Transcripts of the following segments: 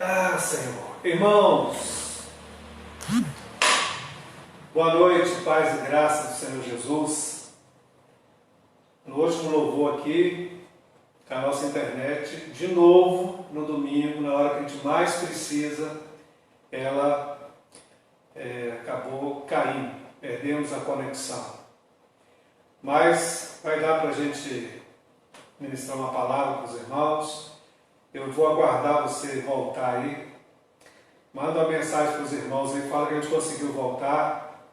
Ah, Senhor. Irmãos, boa noite, paz e graça do Senhor Jesus. No último louvor aqui, a nossa internet, de novo, no domingo, na hora que a gente mais precisa, ela acabou caindo, perdemos a conexão. Mas vai dar para a gente ministrar uma palavra para os irmãos. Eu vou aguardar você voltar aí. Manda uma mensagem para os irmãos aí, fala que a gente conseguiu voltar,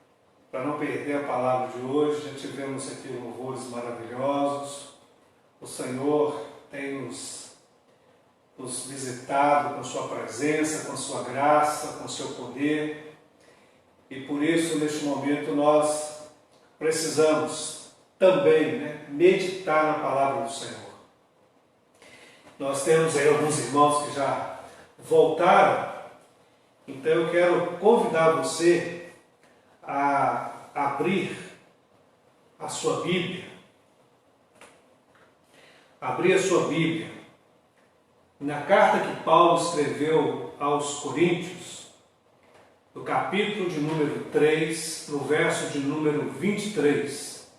para não perder a palavra de hoje. Já tivemos aqui louvores maravilhosos. O Senhor tem nos visitado com sua presença, com sua graça, com seu poder. E por isso, neste momento, nós precisamos também meditar na palavra do Senhor. Nós temos aí alguns irmãos que já voltaram, então eu quero convidar você a abrir a sua Bíblia. Abrir a sua Bíblia na carta que Paulo escreveu aos Coríntios, no capítulo de número 3, no verso de número 23.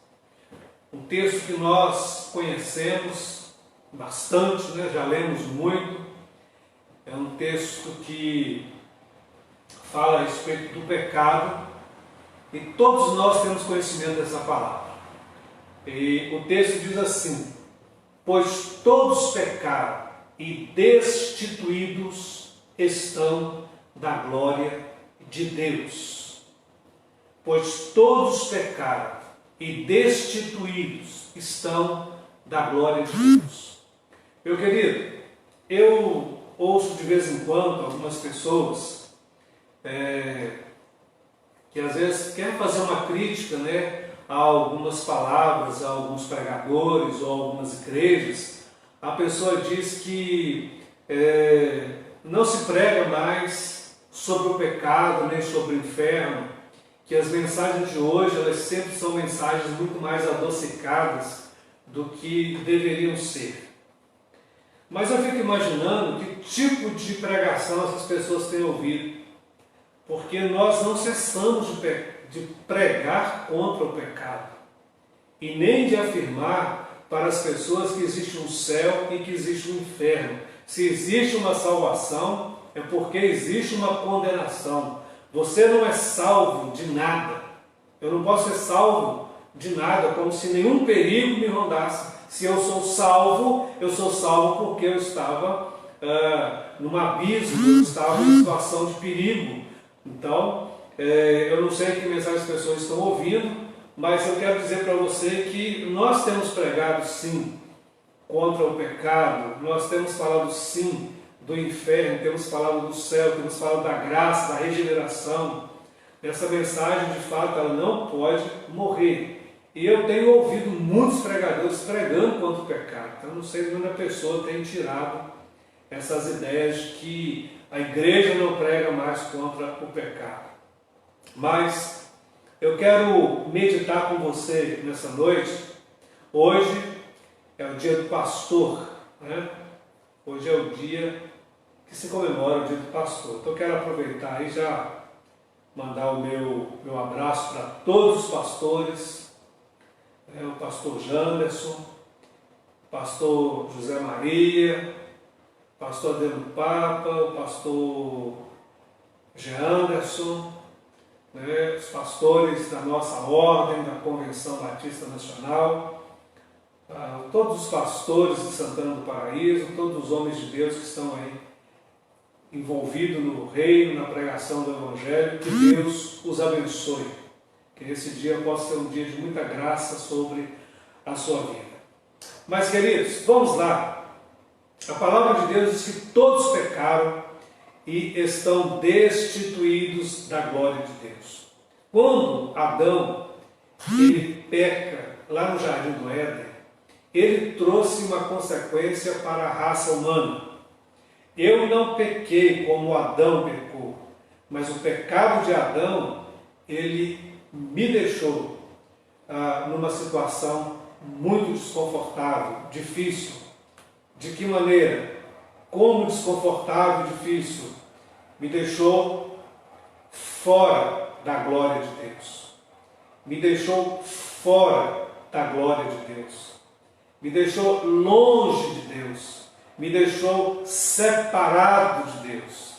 Um texto que nós conhecemos bastante, já lemos muito. É um texto que fala a respeito do pecado e todos nós temos conhecimento dessa palavra. E o texto diz assim: pois todos pecaram e destituídos estão da glória de Deus. Pois todos pecaram e destituídos estão da glória de Deus. Meu querido, eu ouço de vez em quando algumas pessoas que às vezes querem fazer uma crítica a algumas palavras, a alguns pregadores ou algumas igrejas. A pessoa diz que não se prega mais sobre o pecado, nem sobre o inferno, que as mensagens de hoje elas sempre são mensagens muito mais adocicadas do que deveriam ser. Mas eu fico imaginando que tipo de pregação essas pessoas têm ouvido, porque nós não cessamos de pregar contra o pecado e nem de afirmar para as pessoas que existe um céu e que existe um inferno. Se existe uma salvação, é porque existe uma condenação. Você não é salvo de nada. Eu não posso ser salvo de nada, como se nenhum perigo me rondasse. Se eu sou salvo porque eu estava num abismo, eu estava em situação de perigo. Então, eu não sei que mensagem as pessoas estão ouvindo, mas eu quero dizer para você que nós temos pregado sim contra o pecado, nós temos falado sim do inferno, temos falado do céu, temos falado da graça, da regeneração. Essa mensagem, de fato, ela não pode morrer. E eu tenho ouvido muitos pregadores pregando contra o pecado. Então, não sei de onde a pessoa tem tirado essas ideias de que a igreja não prega mais contra o pecado. Mas eu quero meditar com você nessa noite. Hoje é o dia do pastor, Hoje é o dia que se comemora o dia do pastor. Então eu quero aproveitar e já mandar o meu abraço para todos os pastores, o pastor Janderson, o pastor José Maria, o pastor Adeno Papa, o pastor Jeanderson, os pastores da nossa ordem, da Convenção Batista Nacional, todos os pastores de Santana do Paraíso, todos os homens de Deus que estão aí envolvidos no reino, na pregação do Evangelho. Que Deus os abençoe. Que esse dia possa ser um dia de muita graça sobre a sua vida. Mas, queridos, vamos lá. A palavra de Deus diz que todos pecaram e estão destituídos da glória de Deus. Quando Adão ele peca lá no Jardim do Éden, ele trouxe uma consequência para a raça humana. Eu não pequei como Adão pecou, mas o pecado de Adão, ele me deixou numa situação muito desconfortável, difícil. De que maneira? como desconfortável e difícil. Me deixou fora da glória de Deus. Me deixou fora da glória de Deus. Me deixou longe de Deus. Me deixou separado de Deus.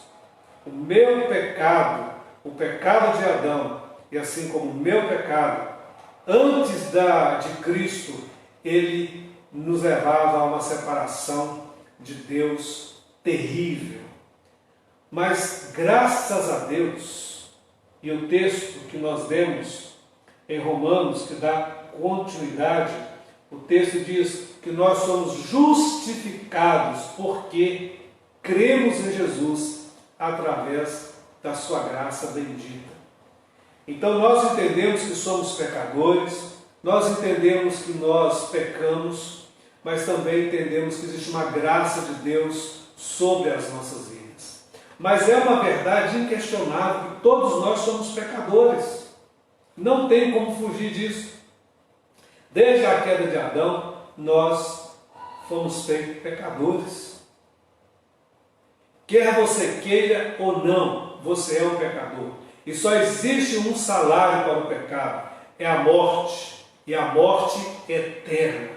O meu pecado, o pecado de Adão, e assim como o meu pecado, antes de Cristo, ele nos levava a uma separação de Deus terrível. Mas graças a Deus, e o texto que nós lemos em Romanos, que dá continuidade, o texto diz que nós somos justificados porque cremos em Jesus através da sua graça bendita. Então nós entendemos que somos pecadores, nós entendemos que nós pecamos, mas também entendemos que existe uma graça de Deus sobre as nossas vidas. Mas é uma verdade inquestionável que todos nós somos pecadores. Não tem como fugir disso. Desde a queda de Adão, nós fomos feitos pecadores. Quer você queira ou não, você é um pecador. E só existe um salário para o pecado, é a morte, e a morte eterna.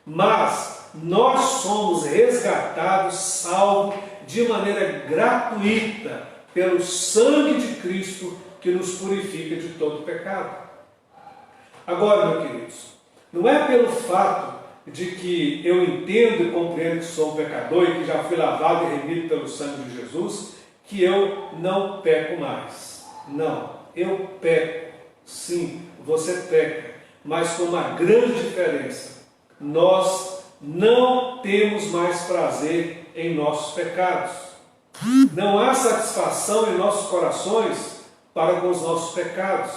Mas nós somos resgatados, salvos de maneira gratuita pelo sangue de Cristo que nos purifica de todo pecado. Agora, meus queridos, não é pelo fato de que eu entendo e compreendo que sou um pecador e que já fui lavado e remido pelo sangue de Jesus, que eu não peco mais. Não, eu peco. Sim, você peca, mas com uma grande diferença. Nós não temos mais prazer em nossos pecados. Não há satisfação em nossos corações para com os nossos pecados.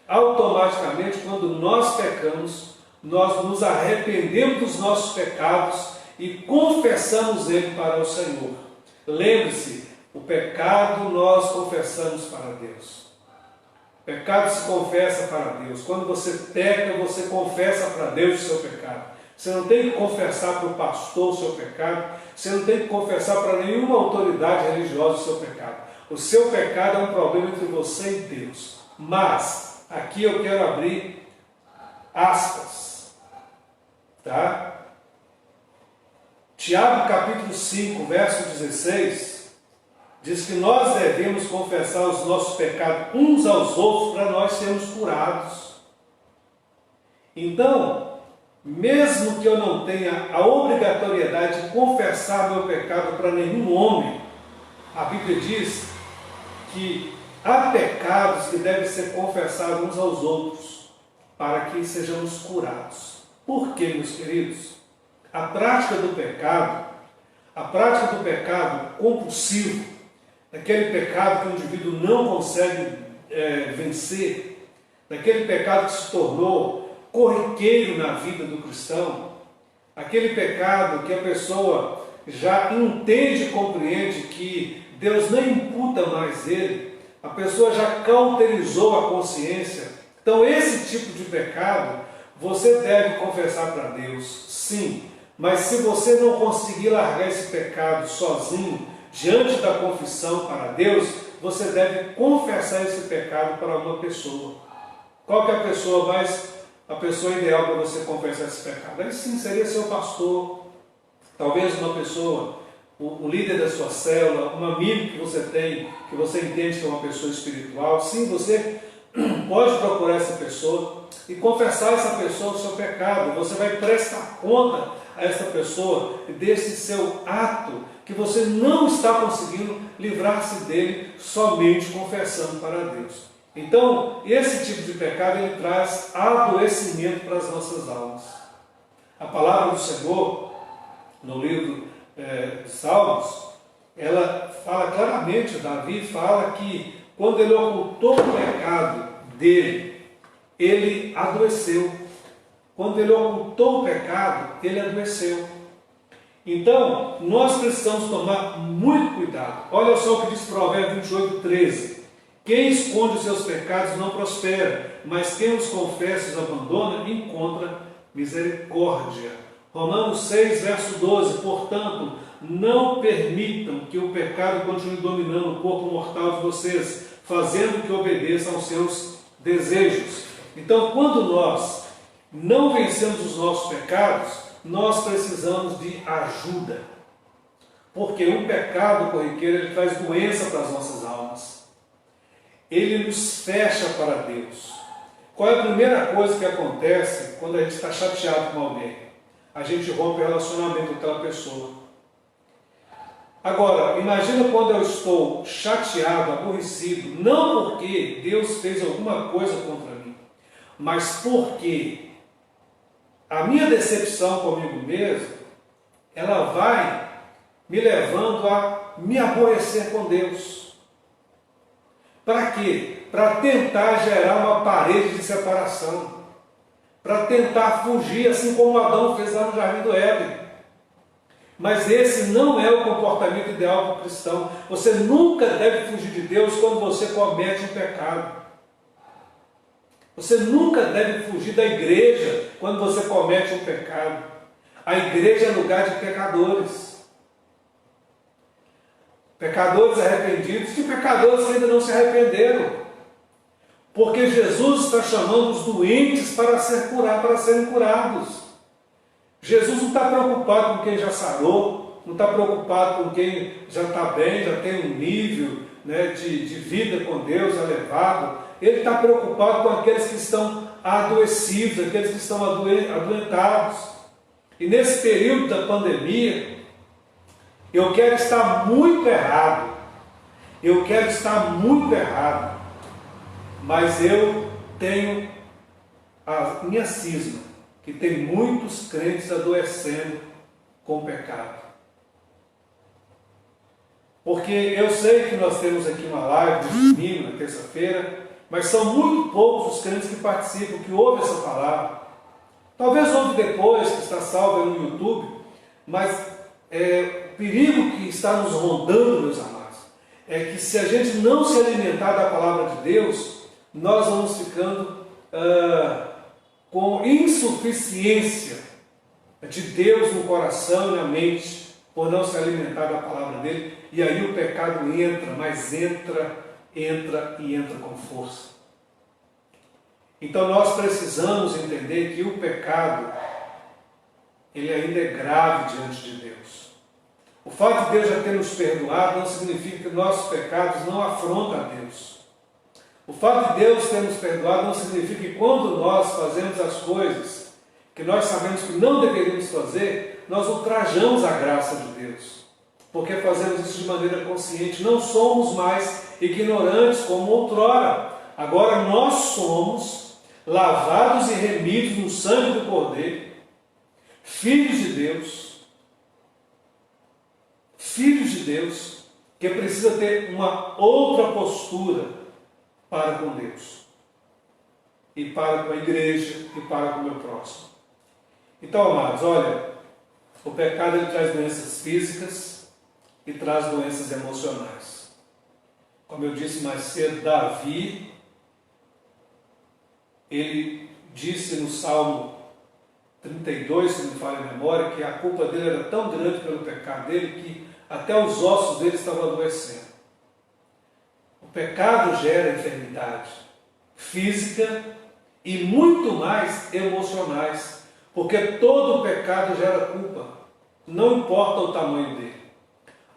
Automaticamente, quando nós pecamos, nós nos arrependemos dos nossos pecados e confessamos ele para o Senhor. Lembre-se, o pecado nós confessamos para Deus. O pecado se confessa para Deus. Quando você peca, você confessa para Deus o seu pecado. Você não tem que confessar para o pastor o seu pecado. Você não tem que confessar para nenhuma autoridade religiosa o seu pecado. O seu pecado é um problema entre você e Deus. Mas, aqui eu quero abrir aspas. Tá? Tiago capítulo 5, verso 16, diz que nós devemos confessar os nossos pecados uns aos outros para nós sermos curados. Então, mesmo que eu não tenha a obrigatoriedade de confessar meu pecado para nenhum homem, a Bíblia diz que há pecados que devem ser confessados uns aos outros para que sejamos curados. Por quê, meus queridos? A prática do pecado compulsivo, daquele pecado que o indivíduo não consegue vencer, daquele pecado que se tornou corriqueiro na vida do cristão, aquele pecado que a pessoa já entende e compreende que Deus não imputa mais ele, a pessoa já cauterizou a consciência. Então esse tipo de pecado você deve confessar para Deus, sim, mas se você não conseguir largar esse pecado sozinho, diante da confissão para Deus, você deve confessar esse pecado para uma pessoa. Qual que é a pessoa ideal para você confessar esse pecado? Aí sim, seria seu pastor, talvez uma pessoa, o líder da sua célula, um amigo que você tem, que você entende que é uma pessoa espiritual. Sim, você pode procurar essa pessoa e confessar a essa pessoa o seu pecado. Você vai prestar conta a essa pessoa desse seu ato que você não está conseguindo livrar-se dele somente confessando para Deus. Então, esse tipo de pecado ele traz adoecimento para as nossas almas. A palavra do Senhor, no livro de Salmos, ela fala claramente, Davi fala que quando ele ocultou o pecado dele, ele adoeceu. Quando ele ocultou o pecado, ele adoeceu. Então, nós precisamos tomar muito cuidado. Olha só o que diz Provérbios 28, 13. Quem esconde os seus pecados não prospera, mas quem os confessa e os abandona, encontra misericórdia. Romanos 6, verso 12, portanto, não permitam que o pecado continue dominando o corpo mortal de vocês, fazendo que obedeçam aos seus desejos. Então, quando nós não vencemos os nossos pecados, nós precisamos de ajuda. Porque um pecado corriqueiro, ele traz doença para as nossas almas. Ele nos fecha para Deus. Qual é a primeira coisa que acontece quando a gente está chateado com alguém? A gente rompe o relacionamento com aquela pessoa. Agora, imagina quando eu estou chateado, aborrecido, não porque Deus fez alguma coisa contra mim, mas porque a minha decepção comigo mesmo, ela vai me levando a me aborrecer com Deus. Para quê? Para tentar gerar uma parede de separação. Para tentar fugir, assim como Adão fez lá no Jardim do Éden. Mas esse não é o comportamento ideal para o cristão. Você nunca deve fugir de Deus quando você comete um pecado. Você nunca deve fugir da igreja quando você comete um pecado. A igreja é lugar de pecadores. Pecadores arrependidos e pecadores que ainda não se arrependeram. Porque Jesus está chamando os doentes para serem curados. Jesus não está preocupado com quem já sarou, não está preocupado com quem já está bem, já tem um nível, né, de vida com Deus elevado. Ele está preocupado com aqueles que estão adoecidos, aqueles que estão adoentados. E nesse período da pandemia, eu quero estar muito errado. Eu quero estar muito errado. Mas eu tenho a minha cisma, que tem muitos crentes adoecendo com o pecado. Porque eu sei que nós temos aqui uma live no domingo, na terça-feira, mas são muito poucos os crentes que participam, que ouvem essa palavra. Talvez ouve depois, que está salva no YouTube, mas o perigo que está nos rondando, meus amados, é que se a gente não se alimentar da palavra de Deus, nós vamos ficando com insuficiência de Deus no coração e na mente, por não se alimentar da palavra dele, e aí o pecado entra, mas entra com força. Então nós precisamos entender que o pecado, ele ainda é grave diante de Deus. O fato de Deus já ter nos perdoado não significa que nossos pecados não afrontam a Deus. O fato de Deus ter nos perdoado não significa que quando nós fazemos as coisas que nós sabemos que não deveríamos fazer, nós ultrajamos a graça de Deus. Porque fazemos isso de maneira consciente. Não somos mais ignorantes como outrora. Agora nós somos lavados e remidos no sangue do Cordeiro, filhos de Deus, que precisa ter uma outra postura para com Deus, e para com a igreja, e para com o meu próximo. Então, amados, olha, o pecado ele traz doenças físicas e traz doenças emocionais. Como eu disse mais cedo, Davi, ele disse no Salmo 32, se não me falha a memória, que a culpa dele era tão grande pelo pecado dele que até os ossos dele estavam adoecendo. O pecado gera enfermidade física e muito mais emocionais, porque todo pecado gera culpa, não importa o tamanho dele.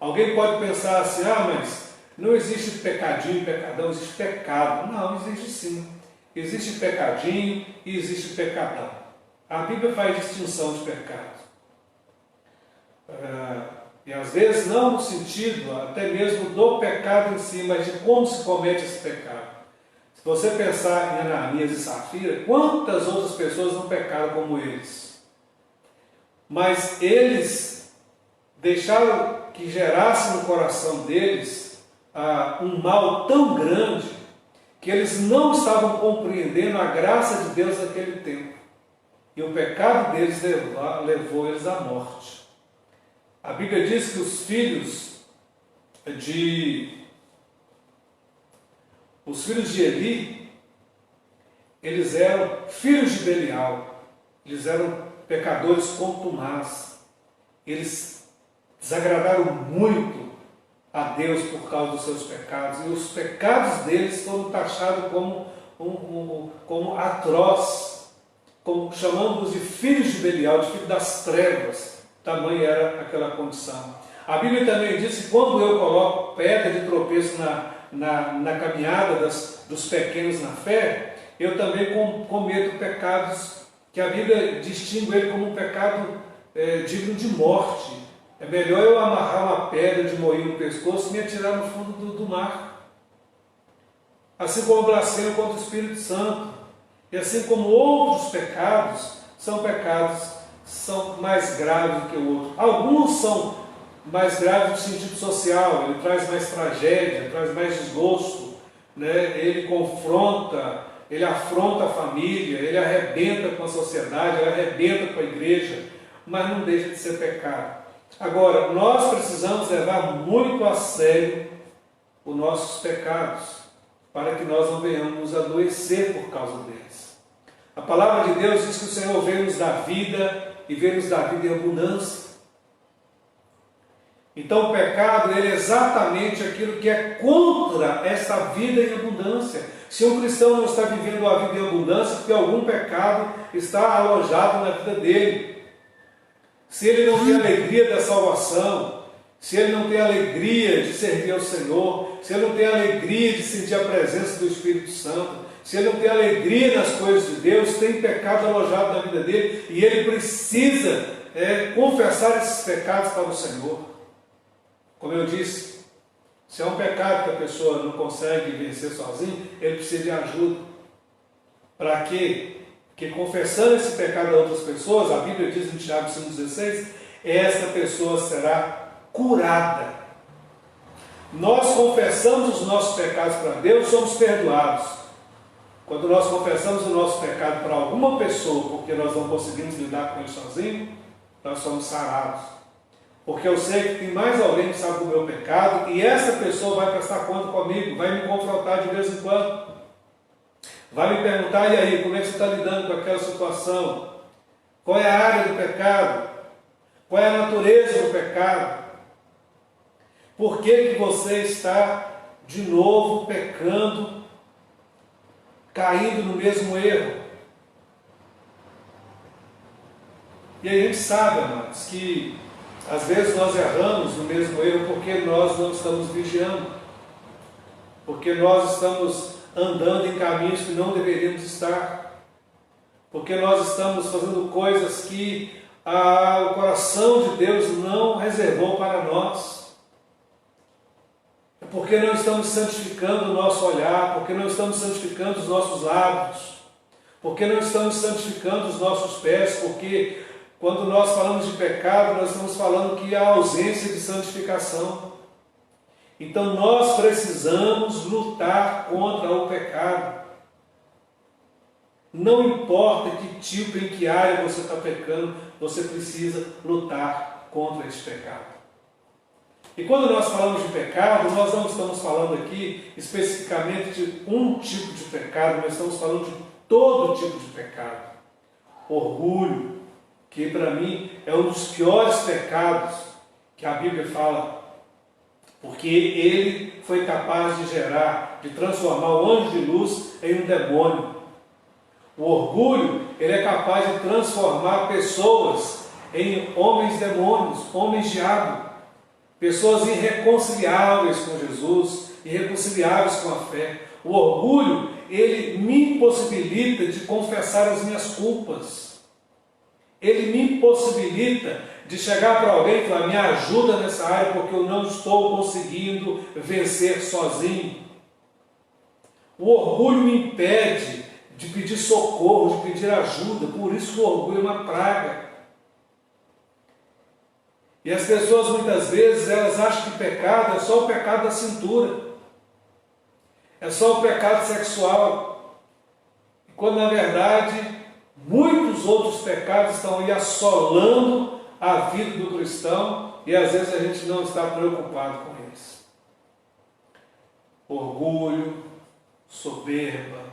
Alguém pode pensar assim, mas não existe pecadinho e pecadão, existe pecado. Não, existe sim. Existe pecadinho e existe pecadão. A Bíblia faz distinção de pecado. E às vezes não no sentido até mesmo do pecado em si, mas de como se comete esse pecado. Se você pensar em Ananias e Safira, quantas outras pessoas não pecaram como eles? Mas eles deixaram que gerasse no coração deles um mal tão grande que eles não estavam compreendendo a graça de Deus naquele tempo. E o pecado deles levou eles à morte. A Bíblia diz que os filhos de Eli, eles eram filhos de Belial, eles eram pecadores contumazes. Eles desagradaram muito a Deus por causa dos seus pecados, e os pecados deles foram taxados como atroz, como chamando-os de filhos de Belial, de filhos das trevas. Tamanha era aquela condição. A Bíblia também diz que quando eu coloco pedra de tropeço na caminhada dos pequenos na fé, eu também cometo pecados que a Bíblia distingue ele como um pecado digno de morte. É melhor eu amarrar uma pedra de moinho no pescoço e me atirar no fundo do mar. Assim como o blasfêmio contra o Espírito Santo. E assim como outros pecados, são mais graves do que o outro. Alguns são mais graves no sentido social, ele traz mais tragédia, traz mais desgosto, né? Ele confronta, ele afronta a família, ele arrebenta com a sociedade, ele arrebenta com a igreja, mas não deixa de ser pecado. Agora, nós precisamos levar muito a sério os nossos pecados, para que nós não venhamos nos adoecer por causa deles. A palavra de Deus diz que o Senhor veio nos dar vida, e veio nos dar vida em abundância. Então o pecado, ele é exatamente aquilo que é contra esta vida em abundância. Se um cristão não está vivendo a vida em abundância, porque algum pecado está alojado na vida dele. Se ele não tem alegria da salvação, se ele não tem alegria de servir ao Senhor, se ele não tem alegria de sentir a presença do Espírito Santo, se ele não tem alegria nas coisas de Deus, tem pecado alojado na vida dele, e ele precisa confessar esses pecados para o Senhor. Como eu disse, se é um pecado que a pessoa não consegue vencer sozinho, ele precisa de ajuda. Para quê? Porque confessando esse pecado a outras pessoas, a Bíblia diz em Tiago 5,16, essa pessoa será curada. Nós confessamos os nossos pecados para Deus, somos perdoados. Quando nós confessamos o nosso pecado para alguma pessoa, porque nós não conseguimos lidar com ele sozinho, nós somos sarados. Porque eu sei que tem mais alguém que sabe do meu pecado, e essa pessoa vai prestar conta comigo, vai me confrontar de vez em quando. Vai me perguntar, e aí, como é que você está lidando com aquela situação? Qual é a área do pecado? Qual é a natureza do pecado? Por que você está de novo pecando, caindo no mesmo erro? E a gente sabe, amados, que às vezes nós erramos no mesmo erro porque nós não estamos vigiando, porque nós estamos andando em caminhos que não deveríamos estar, porque nós estamos fazendo coisas que o coração de Deus não reservou para nós, porque não estamos santificando o nosso olhar, porque não estamos santificando os nossos lábios, porque não estamos santificando os nossos pés, porque quando nós falamos de pecado, nós estamos falando que há ausência de santificação. Então nós precisamos lutar contra o pecado. Não importa que tipo, em que área você está pecando, você precisa lutar contra esse pecado. E quando nós falamos de pecado, nós não estamos falando aqui especificamente de um tipo de pecado, nós estamos falando de todo tipo de pecado. Orgulho, que para mim é um dos piores pecados que a Bíblia fala, porque ele foi capaz de transformar o anjo de luz em um demônio. O orgulho, ele é capaz de transformar pessoas em homens demônios, homens diabo, pessoas irreconciliáveis com Jesus, irreconciliáveis com a fé. O orgulho, ele me impossibilita de confessar as minhas culpas. Ele me impossibilita de chegar para alguém e falar, me ajuda nessa área porque eu não estou conseguindo vencer sozinho. O orgulho me impede de pedir socorro, de pedir ajuda, por isso o orgulho é uma praga. E as pessoas muitas vezes elas acham que pecado é só o pecado da cintura, é só o pecado sexual, quando na verdade muitos outros pecados estão aí assolando a vida do cristão e às vezes a gente não está preocupado com eles. Orgulho, soberba,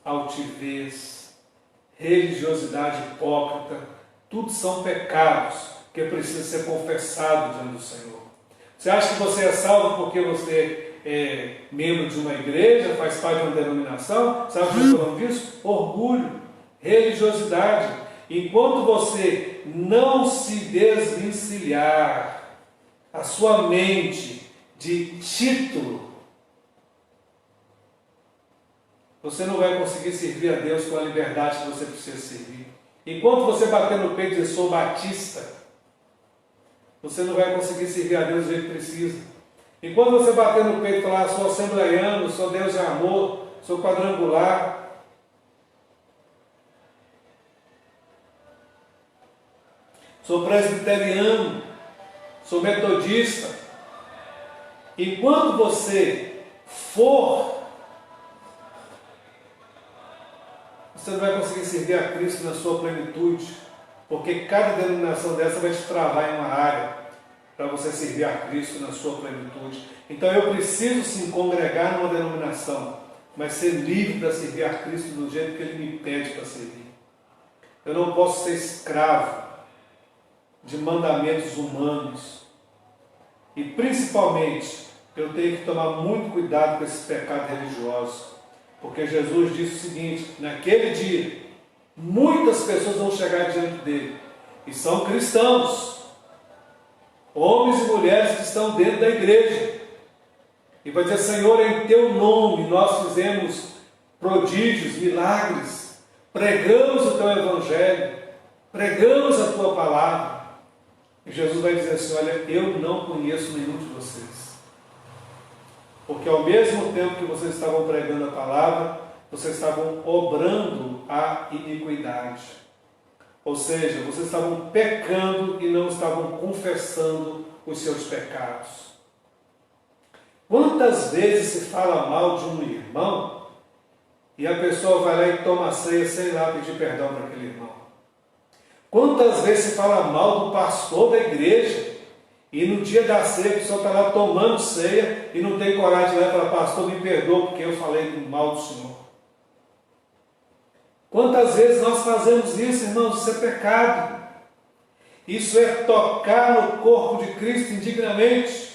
altivez, religiosidade hipócrita, Tudo são pecados que precisam ser confessados diante do Senhor. Você acha que você é salvo porque você é membro de uma igreja, faz parte de uma denominação? Sabe o que eu estou falando disso? Orgulho, religiosidade. Enquanto você não se desvencilhar a sua mente de título, você não vai conseguir servir a Deus com a liberdade que você precisa servir. Enquanto você bater no peito e dizer, sou batista, você não vai conseguir servir a Deus do jeito que precisa. Enquanto você bater no peito e falar, sou assembleiano, sou Deus de amor, sou quadrangular, sou presbiteriano, sou metodista, enquanto você for, você não vai conseguir servir a Cristo na sua plenitude, porque cada denominação dessa vai te travar em uma área para você servir a Cristo na sua plenitude. Então eu preciso sim congregar numa denominação, mas ser livre para servir a Cristo do jeito que Ele me pede para servir. Eu não posso ser escravo de mandamentos humanos. E principalmente, eu tenho que tomar muito cuidado com esse pecado religioso. Porque Jesus disse o seguinte, naquele dia, muitas pessoas vão chegar diante dele, e são cristãos, homens e mulheres que estão dentro da igreja, e vai dizer, Senhor, em teu nome nós fizemos prodígios, milagres, pregamos o teu evangelho, pregamos a tua palavra. E Jesus vai dizer assim, olha, eu não conheço nenhum de vocês. Porque ao mesmo tempo que vocês estavam pregando a palavra, vocês estavam obrando a iniquidade. Ou seja, vocês estavam pecando e não estavam confessando os seus pecados. Quantas vezes se fala mal de um irmão e a pessoa vai lá e toma a ceia sem lá pedir perdão para aquele irmão? Quantas vezes se fala mal do pastor da igreja e no dia da ceia a pessoa está lá tomando ceia e não tem coragem de ir lá e falar, pastor, me perdoa porque eu falei mal do Senhor? Quantas vezes nós fazemos isso, irmãos? Isso é pecado. Isso é tocar no corpo de Cristo indignamente.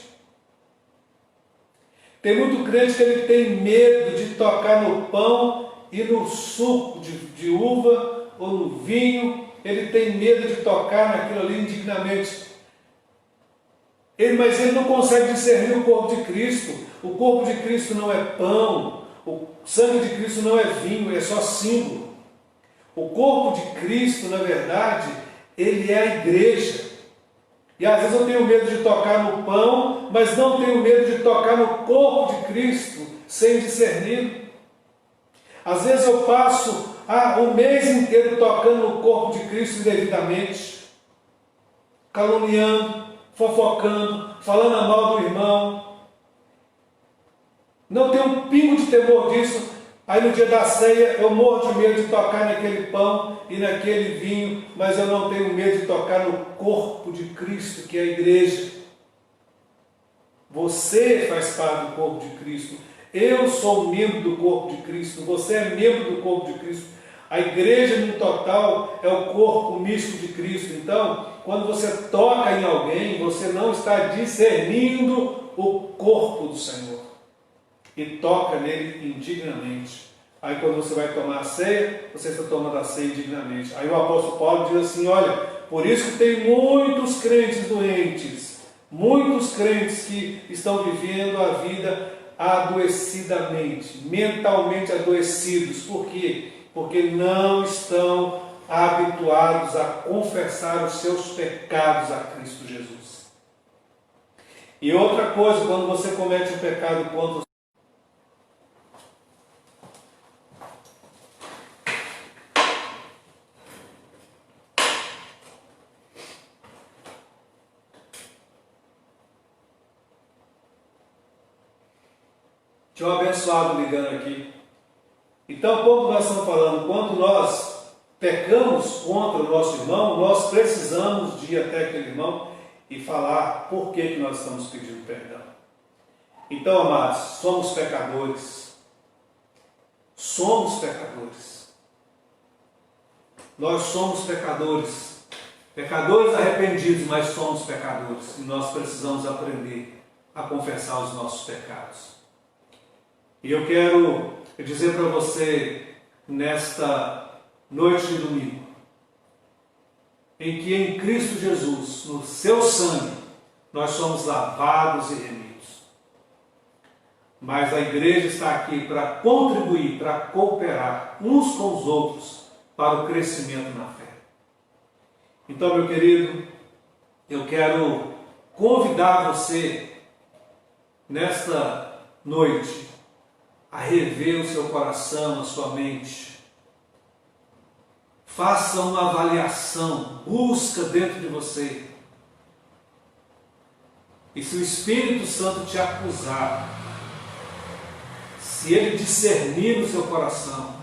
Tem muito crente que ele tem medo de tocar no pão e no suco de uva ou no vinho. Ele tem medo de tocar naquilo ali indignamente. Mas ele não consegue discernir o corpo de Cristo. O corpo de Cristo não é pão. O sangue de Cristo não é vinho, é só símbolo. O corpo de Cristo, na verdade, ele é a igreja. E às vezes eu tenho medo de tocar no pão, mas não tenho medo de tocar no corpo de Cristo sem discernir. Às vezes eu passo o mês inteiro tocando no corpo de Cristo indevidamente, caluniando, fofocando, falando mal do irmão. Não tenho um pingo de temor disso. Aí no dia da ceia eu morro de medo de tocar naquele pão e naquele vinho, mas eu não tenho medo de tocar no corpo de Cristo, que é a igreja. Você faz parte do corpo de Cristo. Eu sou membro do corpo de Cristo. Você é membro do corpo de Cristo. A igreja no total é o corpo místico de Cristo. Então, quando você toca em alguém, você não está discernindo o corpo do Senhor. E toca nele indignamente. Aí quando você vai tomar a ceia, você está tomando a ceia indignamente. Aí o apóstolo Paulo diz assim, olha, por isso que tem muitos crentes doentes, muitos crentes que estão vivendo a vida adoecidamente, mentalmente adoecidos. Por quê? Porque não estão habituados a confessar os seus pecados a Cristo Jesus. E outra coisa, quando você comete um pecado contra o Tinha um abençoado ligando aqui. Então, quando nós estamos falando, quando nós pecamos contra o nosso irmão, nós precisamos de ir até aquele irmão e falar por que nós estamos pedindo perdão. Então, amados, somos pecadores. Somos pecadores. Nós somos pecadores. Pecadores arrependidos, mas somos pecadores. E nós precisamos aprender a confessar os nossos pecados. E eu quero dizer para você, nesta noite de domingo, em que em Cristo Jesus, no seu sangue, nós somos lavados e remidos. Mas a igreja está aqui para contribuir, para cooperar uns com os outros para o crescimento na fé. Então, meu querido, eu quero convidar você nesta noite a rever o seu coração, a sua mente. Faça uma avaliação, busca dentro de você. E se o Espírito Santo te acusar, se ele discernir no seu coração,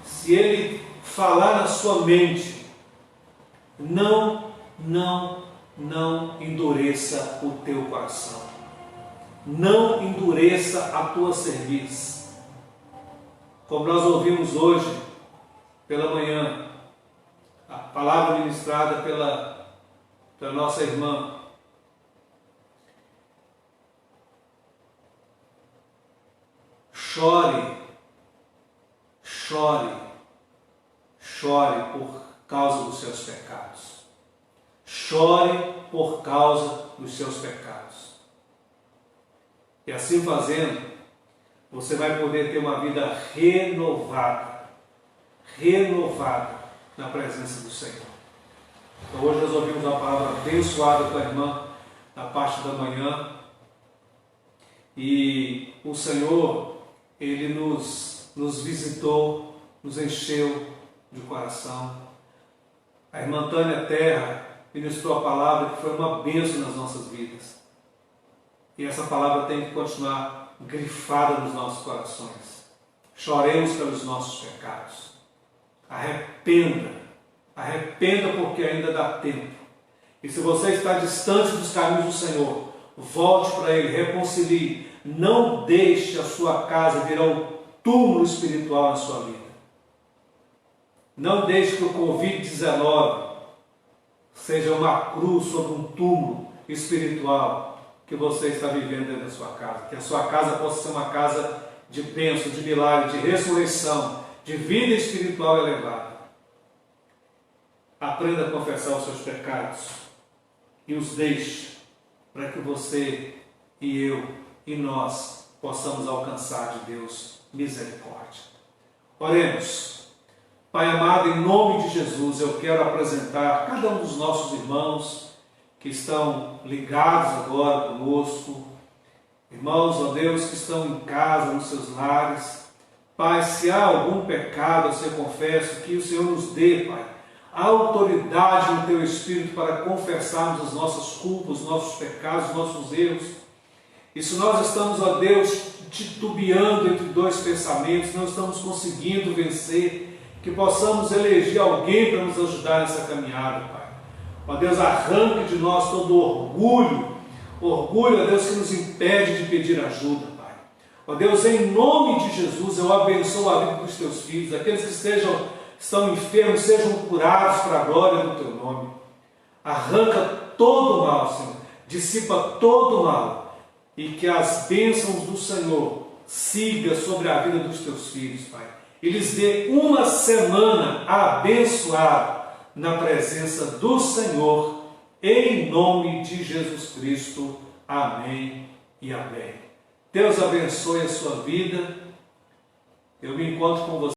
se ele falar na sua mente, não endureça o teu coração. Não endureça a tua cerviz. Como nós ouvimos hoje, pela manhã, a palavra ministrada pela nossa irmã, chore por causa dos seus pecados. Chore por causa dos seus pecados. E assim fazendo, você vai poder ter uma vida renovada na presença do Senhor. Então hoje nós ouvimos uma palavra abençoada com a irmã na parte da manhã. E o Senhor, Ele nos visitou, nos encheu de coração. A irmã Tânia Terra ministrou a palavra que foi uma bênção nas nossas vidas. E essa palavra tem que continuar grifada nos nossos corações. Choremos pelos nossos pecados. Arrependa porque ainda dá tempo. E se você está distante dos caminhos do Senhor, volte para Ele, reconcilie. Não deixe a sua casa virar um túmulo espiritual na sua vida. Não deixe que o Covid-19 seja uma cruz sobre um túmulo espiritual que você está vivendo dentro da sua casa. Que a sua casa possa ser uma casa de bênção, de milagre, de ressurreição, de vida espiritual elevada. Aprenda a confessar os seus pecados e os deixe para que você e eu e nós possamos alcançar de Deus misericórdia. Oremos. Pai amado, em nome de Jesus, eu quero apresentar cada um dos nossos irmãos que estão ligados agora conosco, irmãos, ó Deus, que estão em casa, nos seus lares. Pai, se há algum pecado a ser confesso, que o Senhor nos dê, Pai, a autoridade no Teu Espírito para confessarmos as nossas culpas, os nossos pecados, os nossos erros. E se nós estamos, ó Deus, titubeando entre dois pensamentos, não estamos conseguindo vencer, que possamos eleger alguém para nos ajudar nessa caminhada, Pai. Ó Deus, arranque de nós todo orgulho, ó Deus, que nos impede de pedir ajuda, Pai. Ó Deus, em nome de Jesus, eu abençoo a vida dos Teus filhos, aqueles que estão enfermos, sejam curados para a glória do Teu nome. Arranca todo o mal, Senhor, dissipa todo o mal, e que as bênçãos do Senhor sigam sobre a vida dos Teus filhos, Pai. E lhes dê uma semana abençoada na presença do Senhor, em nome de Jesus Cristo. Amém e amém. Deus abençoe a sua vida. Eu me encontro com você.